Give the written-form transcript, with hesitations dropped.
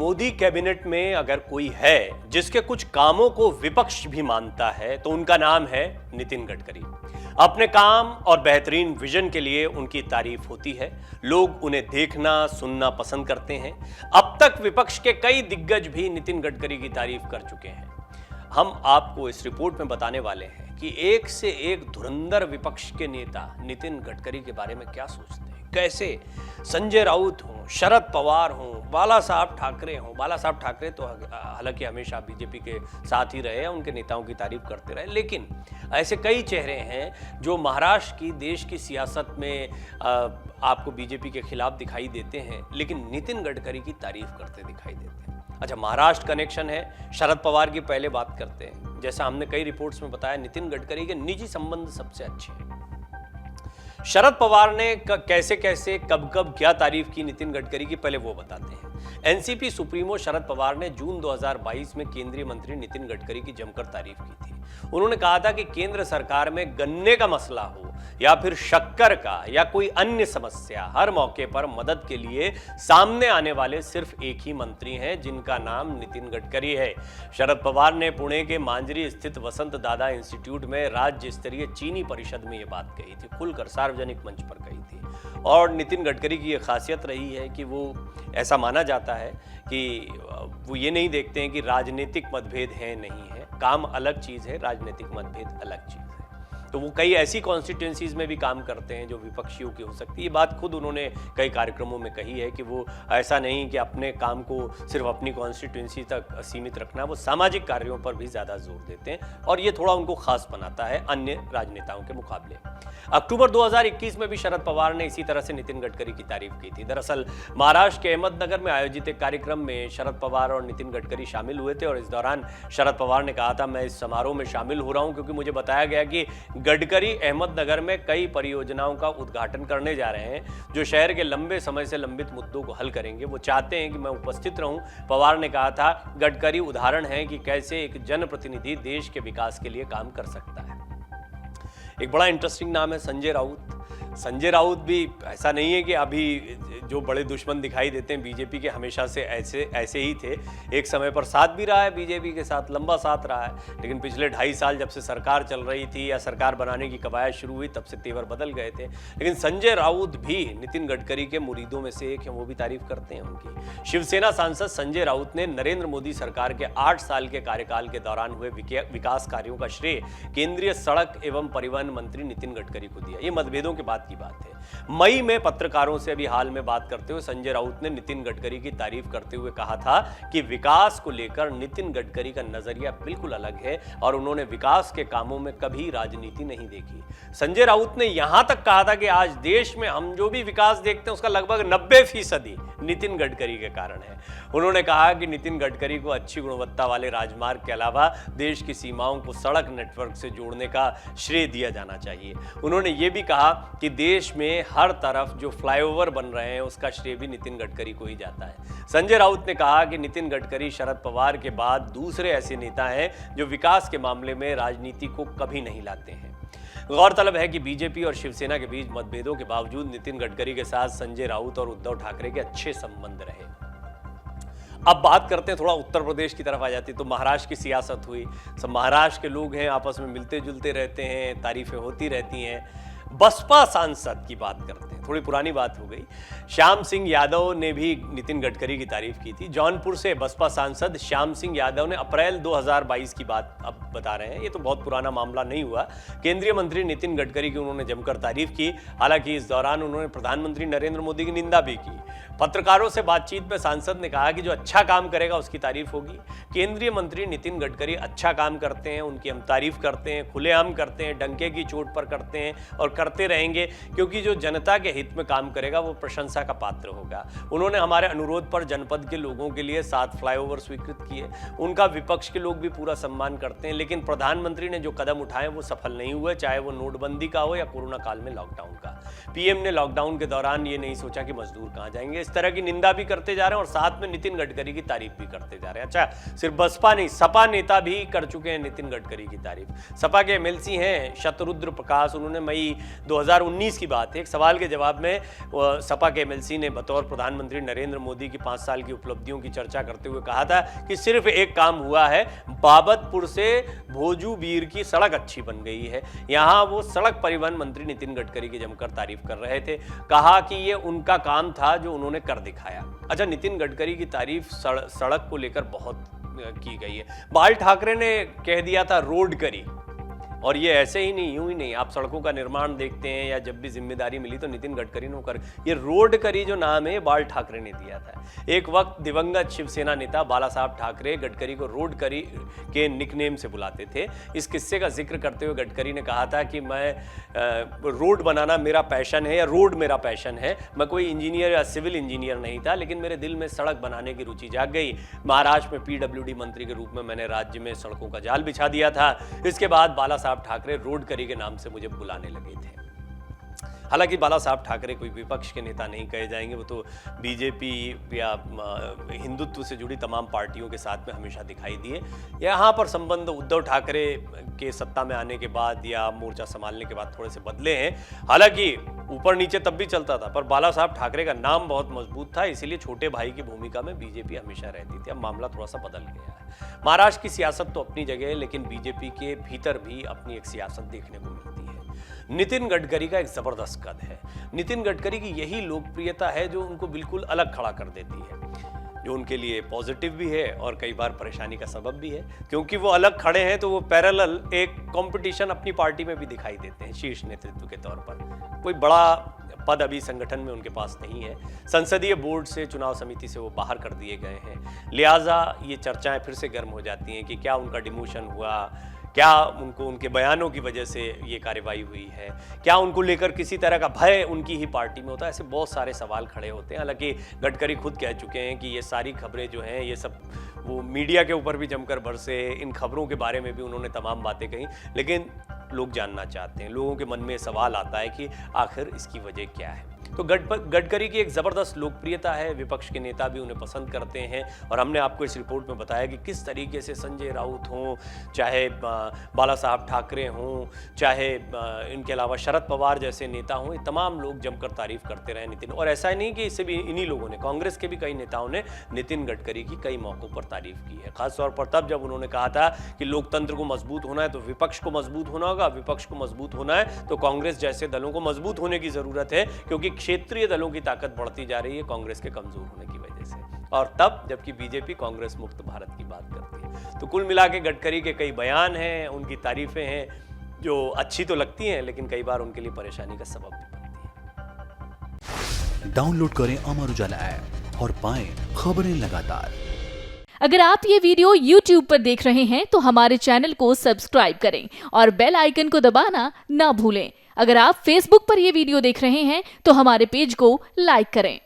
Modi cabinet में अगर कोई है जिसके कुछ कामों को विपक्ष भी मानता है तो उनका नाम है नितिन गडकरी। अपने काम और बेहतरीन विजन के लिए उनकी तारीफ होती है। लोग उन्हें देखना सुनना पसंद करते हैं। अब तक विपक्ष के कई दिग्गज भी नितिन गडकरी की तारीफ कर चुके हैं। हम आपको इस रिपोर्ट में बताने वाले हैं कि एक से एक धुरंधर विपक्ष के नेता नितिन गडकरी के बारे में क्या सोचते हैं। कैसे संजय राउत हों, शरद पवार हों, बाला साहब ठाकरे हों। बाला साहब ठाकरे तो हालांकि हमेशा बीजेपी के साथ ही रहे हैं, उनके नेताओं की तारीफ करते रहे, लेकिन ऐसे कई चेहरे हैं जो महाराष्ट्र की देश की सियासत में आपको बीजेपी के खिलाफ दिखाई देते हैं, लेकिन नितिन गडकरी की तारीफ करते दिखाई देते हैं। अच्छा, महाराष्ट्र कनेक्शन है। शरद पवार की पहले बात करते हैं। जैसा हमने कई रिपोर्ट्स में बताया, नितिन गडकरी के निजी संबंध सबसे अच्छे हैं। शरद पवार ने कैसे कैसे कब कब क्या तारीफ की नितिन गडकरी की, पहले वो बताते हैं। एनसीपी सुप्रीमो शरद पवार ने जून 2022 में केंद्रीय मंत्री नितिन गडकरी की जमकर तारीफ की थी। उन्होंने कहा था कि केंद्र सरकार में गन्ने का मसला हो या फिर शक्कर का या कोई अन्य समस्या, हर मौके पर मदद के लिए सामने आने वाले सिर्फ एक ही मंत्री हैं जिनका नाम नितिन गडकरी है। शरद पवार ने पुणे के मांजरी स्थित वसंत दादा इंस्टीट्यूट में राज्य स्तरीय चीनी परिषद में ये बात कही थी, खुलकर सार्वजनिक मंच पर कही थी। और नितिन गडकरी की ये खासियत रही है कि वो ऐसा माना जाता है कि वो ये नहीं देखते हैं कि राजनीतिक मतभेद है नहीं है, काम अलग चीज़ है, राजनीतिक मतभेद अलग चीज़ है। तो वो कई ऐसी कॉन्स्टिट्यूंसीज में भी काम करते हैं जो विपक्षियों की हो सकती है। ये बात खुद उन्होंने कई कार्यक्रमों में कही है कि वो ऐसा नहीं कि अपने काम को सिर्फ अपनी कॉन्स्टिट्यूंसी तक सीमित रखना, वो सामाजिक कार्यों पर भी ज़्यादा जोर देते हैं और ये थोड़ा उनको खास बनाता है अन्य राजनेताओं के मुकाबले। अक्टूबर 2021 में भी शरद पवार ने इसी तरह से नितिन गडकरी की तारीफ की थी। दरअसल महाराष्ट्र के अहमदनगर में आयोजित एक कार्यक्रम में शरद पवार और नितिन गडकरी शामिल हुए थे और इस दौरान शरद पवार ने कहा था, मैं इस समारोह में शामिल हो रहा हूं क्योंकि मुझे बताया गया कि गडकरी अहमदनगर में कई परियोजनाओं का उद्घाटन करने जा रहे हैं जो शहर के लंबे समय से लंबित मुद्दों को हल करेंगे। वो चाहते हैं कि मैं उपस्थित रहूं। पवार ने कहा था, गडकरी उदाहरण है कि कैसे एक जनप्रतिनिधि देश के विकास के लिए काम कर सकता है। एक बड़ा इंटरेस्टिंग नाम है संजय राउत। संजय राउत भी ऐसा नहीं है कि अभी जो बड़े दुश्मन दिखाई देते हैं बीजेपी के, हमेशा से ऐसे ही थे। एक समय पर साथ भी रहा है बीजेपी के साथ, लंबा साथ रहा है, लेकिन पिछले 2.5 साल जब से सरकार चल रही थी या सरकार बनाने की कवायद शुरू हुई तब से तेवर बदल गए थे। लेकिन संजय राउत भी नितिन गडकरी के मुरीदों में से एक हैं, वो भी तारीफ करते हैं उनकी। शिवसेना सांसद संजय राउत ने नरेंद्र मोदी सरकार के 8 साल के कार्यकाल के दौरान हुए विकास कार्यों का श्रेय केंद्रीय सड़क एवं परिवहन मंत्री नितिन गडकरी को दिया। ये मतभेदों के बाद की बात है। मई में पत्रकारों से अभी हाल में बात करते हुए संजय राउत ने नितिन गडकरी की तारीफ करते हुए कहा था कि विकास को लेकर नितिन गडकरी का नजरिया बिल्कुल अलग है और उन्होंने विकास के कामों में कभी राजनीति नहीं देखी। संजय राउत ने यहां तक कहा था कि आज देश में हम जो भी विकास देखते हैं उसका लगभग 90% नितिन गडकरी के कारण है। उन्होंने कहा कि नितिन गडकरी को अच्छी गुणवत्ता वाले राजमार्ग के अलावा देश की सीमाओं को सड़क नेटवर्क से जोड़ने का श्रेय दिया जाना चाहिए। उन्होंने ये भी कहा कि देश में हर तरफ जो फ्लाईओवर बन रहे हैं उसका श्रेय भी नितिन गडकरी को ही जाता है। संजय राउत ने कहा कि नितिन गडकरी शरद पवार के बाद दूसरे ऐसे नेता हैं जो विकास के मामले में राजनीति को कभी नहीं लाते हैं। गौरतलब है कि बीजेपी और शिवसेना के बीच मतभेदों के बावजूद नितिन गडकरी के साथ संजय राउत और उद्धव ठाकरे के अच्छे संबंध रहे। अब बात करते हैं, थोड़ा उत्तर प्रदेश की तरफ आ जाती तो महाराष्ट्र की सियासत हुई। सब महाराष्ट्र के लोग हैं, आपस में मिलते जुलते रहते हैं, तारीफें होती रहती हैं। बसपा सांसद की बात करते हैं, थोड़ी पुरानी बात हो गई। श्याम सिंह यादव ने भी नितिन गडकरी की तारीफ की थी। जौनपुर से बसपा सांसद श्याम सिंह यादव ने अप्रैल 2022 की बात अब बता रहे हैं, ये तो बहुत पुराना मामला नहीं हुआ। केंद्रीय मंत्री नितिन गडकरी की उन्होंने जमकर तारीफ की। हालांकि इस दौरान उन्होंने प्रधानमंत्री नरेंद्र मोदी की निंदा भी की। पत्रकारों से बातचीत में सांसद ने कहा कि जो अच्छा काम करेगा उसकी तारीफ होगी। केंद्रीय मंत्री नितिन गडकरी अच्छा काम करते हैं, उनकी हम तारीफ करते हैं, खुलेआम करते हैं, डंके की चोट पर करते हैं और करते रहेंगे, क्योंकि जो जनता के हित में काम करेगा वो प्रशंसा का पात्र होगा। उन्होंने हमारे अनुरोध पर जनपद के लोगों के लिए 7 फ्लाईओवर स्वीकृत किए। उनका विपक्ष के लोग भी पूरा सम्मान करते हैं, लेकिन प्रधानमंत्री ने जो कदम उठाए वो सफल नहीं हुए, चाहे वो नोटबंदी का हो या कोरोना काल में लॉकडाउन का। पीएम ने लॉकडाउन के दौरान ये नहीं सोचा कि मजदूर कहां जाएंगे। इस तरह की निंदा भी करते जा रहे हैं और साथ में नितिन गडकरी की तारीफ भी करते जा रहे हैं। अच्छा, सिर्फ बसपा नहीं, सपा नेता भी कर चुके हैं नितिन गडकरी की तारीफ। सपा के एमएलसी हैं शतरुद्र प्रकाश, उन्होंने मई 2019 की बात है, एक सवाल के जवाब में सपा के एमएलसी ने बतौर प्रधानमंत्री नरेंद्र मोदी की 5 साल की उपलब्धियों की चर्चा करते हुए कहा था कि सिर्फ एक काम हुआ है, बाबतपुर से भोजू बीर की सड़क अच्छी बन गई है। यहां वो सड़क परिवहन मंत्री नितिन गडकरी की जमकर तारीफ कर रहे थे, कहा कि ये उनका काम था जो उन्होंने कर दिखाया। अच्छा, नितिन गडकरी की तारीफ सड़क को लेकर बहुत की गई है। बाल ठाकरे ने कह दिया था रोड करी, और ये ऐसे ही नहीं, यूं ही नहीं, आप सड़कों का निर्माण देखते हैं या जब भी जिम्मेदारी मिली तो नितिन गडकरी ने कर, ये रोड करी जो नाम है बाल ठाकरे ने दिया था। एक वक्त दिवंगत शिवसेना नेता बाला साहब ठाकरे गडकरी को रोड करी के निकनेम से बुलाते थे। इस किस्से का जिक्र करते हुए गडकरी ने कहा था कि मैं रोड बनाना मेरा पैशन है, या रोड मेरा पैशन है। मैं कोई इंजीनियर या सिविल इंजीनियर नहीं था, लेकिन मेरे दिल में सड़क बनाने की रुचि जाग गई। महाराष्ट्र में पीडब्ल्यूडी मंत्री के रूप में मैंने राज्य में सड़कों का जाल बिछा दिया था। इसके बाद बाला साहब ठाकरे रोड करी के नाम से मुझे बुलाने लगे थे। हालांकि बाला साहब ठाकरे कोई विपक्ष के नेता नहीं कहे जाएंगे, वो तो बीजेपी या हिंदुत्व से जुड़ी तमाम पार्टियों के साथ में हमेशा दिखाई दिए। यहाँ पर संबंध उद्धव ठाकरे के सत्ता में आने के बाद या मोर्चा संभालने के बाद थोड़े से बदले हैं। हालांकि ऊपर नीचे तब भी चलता था, पर बाला साहब ठाकरे का नाम बहुत मजबूत था, इसीलिए छोटे भाई की भूमिका में बीजेपी हमेशा रहती थी। अब मामला थोड़ा सा बदल गया है। महाराष्ट्र की सियासत तो अपनी जगह है, लेकिन बीजेपी के भीतर भी अपनी एक सियासत देखने को मिलती है। नितिन गडकरी का एक जबरदस्त कद है। नितिन गडकरी की यही लोकप्रियता है जो उनको बिल्कुल अलग खड़ा कर देती है, जो उनके लिए पॉजिटिव भी है और कई बार परेशानी का सबब भी है, क्योंकि वो अलग खड़े हैं तो वो पैरेलल एक कंपटीशन अपनी पार्टी में भी दिखाई देते हैं शीर्ष नेतृत्व के तौर पर। कोई बड़ा पद अभी संगठन में उनके पास नहीं है, संसदीय बोर्ड से, चुनाव समिति से वो बाहर कर दिए गए हैं। लिहाजा ये चर्चाएं फिर से गर्म हो जाती हैं कि क्या उनका डिमोशन हुआ, क्या उनको उनके बयानों की वजह से ये कार्रवाई हुई है, क्या उनको लेकर किसी तरह का भय उनकी ही पार्टी में होता है। ऐसे बहुत सारे सवाल खड़े होते हैं। हालांकि गडकरी खुद कह चुके हैं कि ये सारी खबरें जो हैं ये सब वो मीडिया के ऊपर भी जमकर बरसे, इन खबरों के बारे में भी उन्होंने तमाम बातें कही, लेकिन लोग जानना चाहते हैं, लोगों के मन में सवाल आता है कि आखिर इसकी वजह क्या है। तो गडकरी की एक ज़बरदस्त लोकप्रियता है, विपक्ष के नेता भी उन्हें पसंद करते हैं। और हमने आपको इस रिपोर्ट में बताया कि किस तरीके से संजय राउत हों, चाहे बाला साहब ठाकरे हों, चाहे इनके अलावा शरद पवार जैसे नेता हों, ये तमाम लोग जमकर तारीफ करते रहे नितिन। और ऐसा नहीं कि इससे भी इन्हीं लोगों ने, कांग्रेस के भी कई नेताओं ने नितिन गडकरी की कई मौक़ों पर तारीफ की है। खासतौर पर तब जब उन्होंने कहा था कि लोकतंत्र को मजबूत होना है तो विपक्ष को मजबूत होना होगा, विपक्ष को मजबूत होना है तो कांग्रेस जैसे दलों को मजबूत होने की ज़रूरत है, क्योंकि क्षेत्रीय दलों की ताकत बढ़ती जा रही है कांग्रेस के कमजोर होने की वजह से। और तब जबकि बीजेपी कांग्रेस मुक्त भारत की बात करती है। तो कुल मिला के गडकरी के कई बयान हैं, उनकी तारीफें हैं जो अच्छी तो लगती हैं, लेकिन कई बार उनके लिए परेशानी का सबब भी बनती है। डाउनलोड करें अमर उजाला ऐप और पाएं खबरें लगातार। अगर आप ये वीडियो YouTube पर देख रहे हैं तो हमारे चैनल को सब्सक्राइब करें और बेल आइकन को दबाना ना भूलें। अगर आप Facebook पर ये वीडियो देख रहे हैं तो हमारे पेज को लाइक करें।